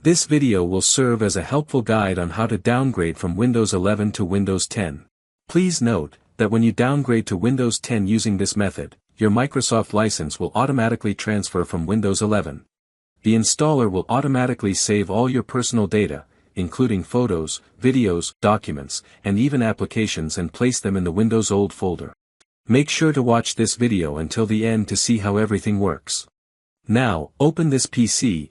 This video will serve as a helpful guide on how to downgrade from Windows 11 to Windows 10. Please note that when you downgrade to Windows 10 using this method, your Microsoft license will automatically transfer from Windows 11. The installer will automatically save all your personal data, including photos, videos, documents, and even applications, and place them in the Windows.old folder. Make sure to watch this video until the end to see how everything works. Now, open this PC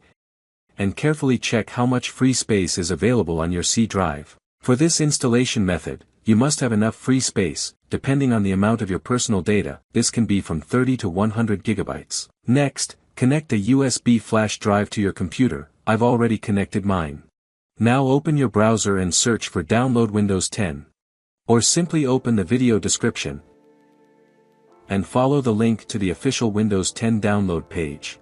and carefully check how much free space is available on your C drive. For this installation method, you must have enough free space. Depending on the amount of your personal data, this can be from 30 to 100 gigabytes. Next, connect a USB flash drive to your computer. I've already connected mine. Now open your browser and search for Download Windows 10. Or simply open the video description and follow the link to the official Windows 10 download page.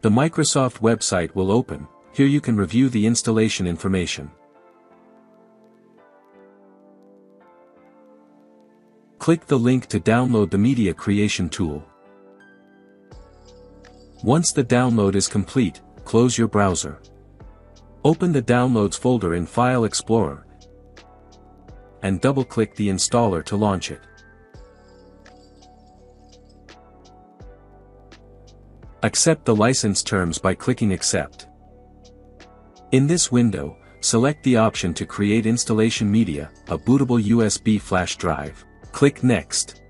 The Microsoft website will open. Here you can review the installation information. Click the link to download the media creation tool. Once the download is complete, close your browser. Open the Downloads folder in File Explorer and double-click the installer to launch it. Accept the license terms by clicking Accept. In this window, select the option to create installation media, a bootable USB flash drive. Click Next.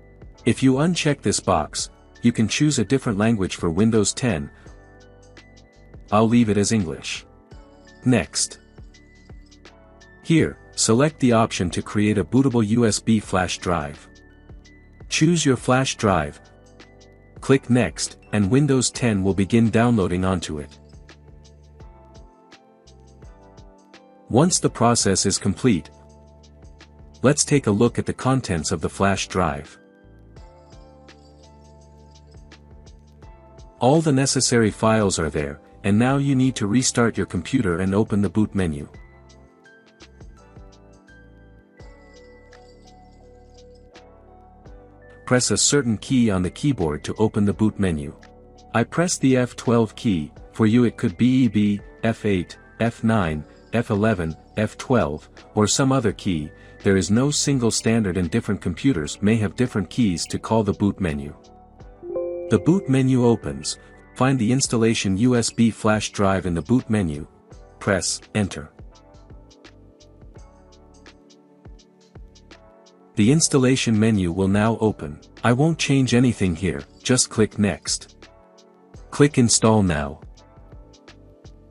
If you uncheck this box, you can choose a different language for Windows 10. I'll leave it as English. Next. Here, select the option to create a bootable USB flash drive. Choose your flash drive. Click Next, and Windows 10 will begin downloading onto it. Once the process is complete, let's take a look at the contents of the flash drive. All the necessary files are there, and now you need to restart your computer and open the boot menu. Press a certain key on the keyboard to open the boot menu. I pressed the F12 key. For you it could be EB, F8, F9, F11, F12, or some other key. There is no single standard, and different computers may have different keys to call the boot menu. The boot menu opens. Find the installation USB flash drive in the boot menu. Press Enter. The installation menu will now open. I won't change anything here, just click Next. Click Install Now.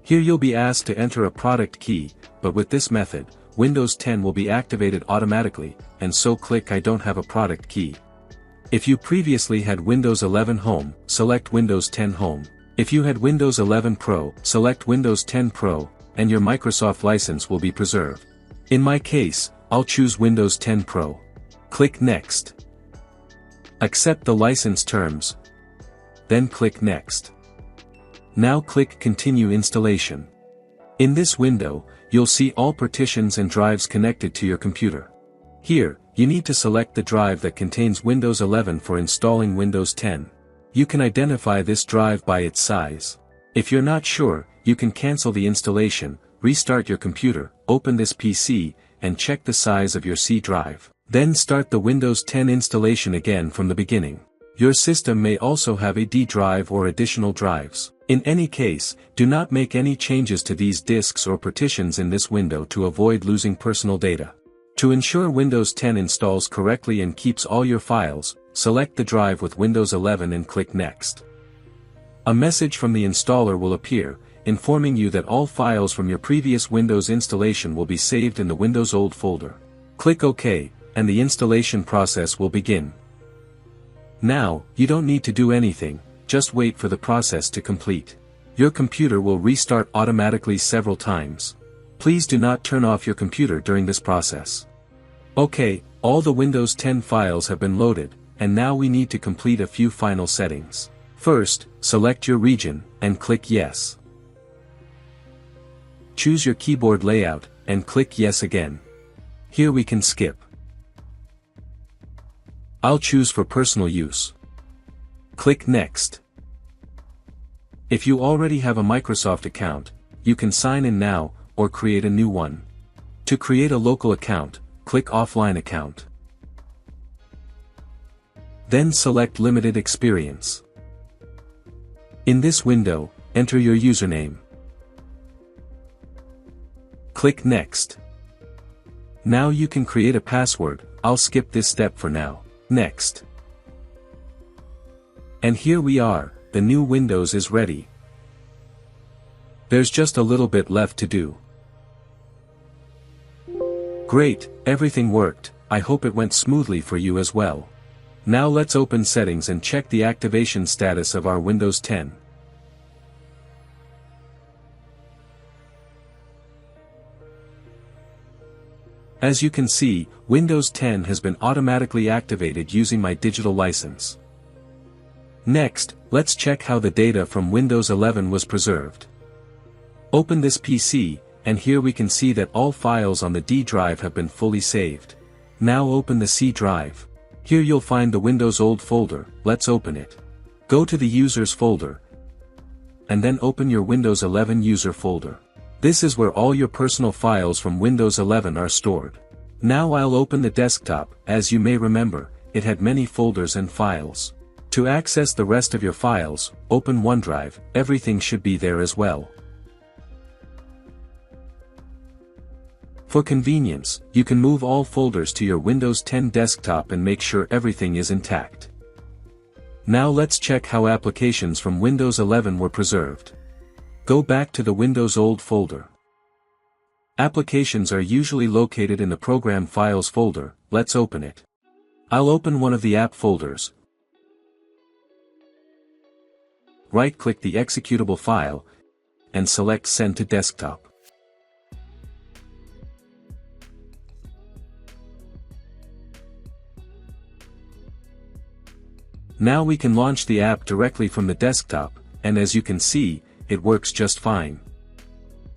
Here you'll be asked to enter a product key, but with this method, Windows 10 will be activated automatically, and so click I don't have a product key. If you previously had Windows 11 Home, select Windows 10 Home. If you had Windows 11 Pro, select Windows 10 Pro, and your Microsoft license will be preserved. In my case, I'll choose Windows 10 Pro. Click Next. Accept the license terms. Then click Next. Now click Continue Installation. In this window, you'll see all partitions and drives connected to your computer. Here, you need to select the drive that contains Windows 11 for installing Windows 10. You can identify this drive by its size. If you're not sure, you can cancel the installation, restart your computer, open this PC, and check the size of your C drive. Then start the Windows 10 installation again from the beginning. Your system may also have a D drive or additional drives. In any case, do not make any changes to these disks or partitions in this window to avoid losing personal data. To ensure Windows 10 installs correctly and keeps all your files, select the drive with Windows 11 and click Next. A message from the installer will appear, informing you that all files from your previous Windows installation will be saved in the Windows.old folder. Click OK, and the installation process will begin. Now, you don't need to do anything, just wait for the process to complete. Your computer will restart automatically several times. Please do not turn off your computer during this process. Okay, all the Windows 10 files have been loaded, and now we need to complete a few final settings. First, select your region, and click Yes. Choose your keyboard layout, and click Yes again. Here we can skip. I'll choose for personal use. Click Next. If you already have a Microsoft account, you can sign in now, or create a new one. To create a local account, click Offline Account. Then select Limited Experience. In this window, enter your username. Click Next. Now you can create a password. I'll skip this step for now. Next. And here we are, the new Windows is ready. There's just a little bit left to do. Great, everything worked. I hope it went smoothly for you as well. Now let's open Settings and check the activation status of our Windows 10. As you can see, Windows 10 has been automatically activated using my digital license. Next, let's check how the data from Windows 11 was preserved. Open this PC, and here we can see that all files on the D drive have been fully saved. Now open the C drive. Here you'll find the Windows.old folder. Let's open it. Go to the Users folder, and then open your Windows 11 user folder. This is where all your personal files from Windows 11 are stored. Now I'll open the desktop. As you may remember, it had many folders and files. To access the rest of your files, open OneDrive. Everything should be there as well. For convenience, you can move all folders to your Windows 10 desktop and make sure everything is intact. Now let's check how applications from Windows 11 were preserved. Go back to the Windows.old folder. Applications are usually located in the Program Files folder. Let's open it. I'll open one of the app folders. Right-click the executable file, and select Send to Desktop. Now we can launch the app directly from the desktop, and as you can see, it works just fine.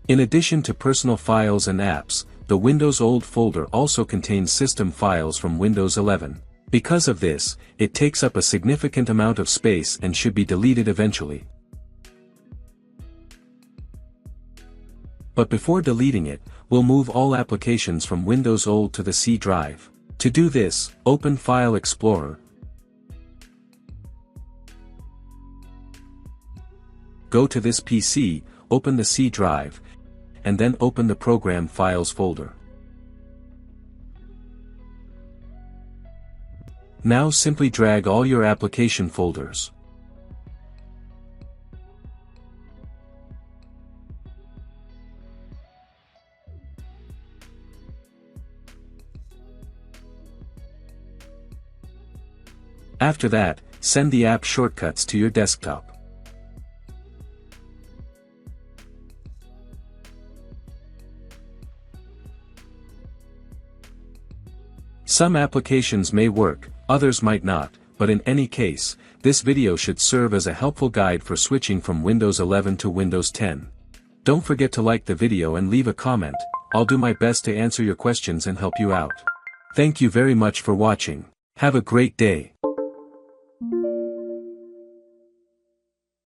In addition to personal files and apps, the Windows.old folder also contains system files from Windows 11. Because of this, it takes up a significant amount of space and should be deleted eventually. But before deleting it, we'll move all applications from Windows.old to the C drive. To do this, open File Explorer. Go to this PC, open the C drive, and then open the Program Files folder. Now simply drag all your application folders. After that, send the app shortcuts to your desktop. Some applications may work, others might not, but in any case, this video should serve as a helpful guide for switching from Windows 11 to Windows 10. Don't forget to like the video and leave a comment. I'll do my best to answer your questions and help you out. Thank you very much for watching. Have a great day.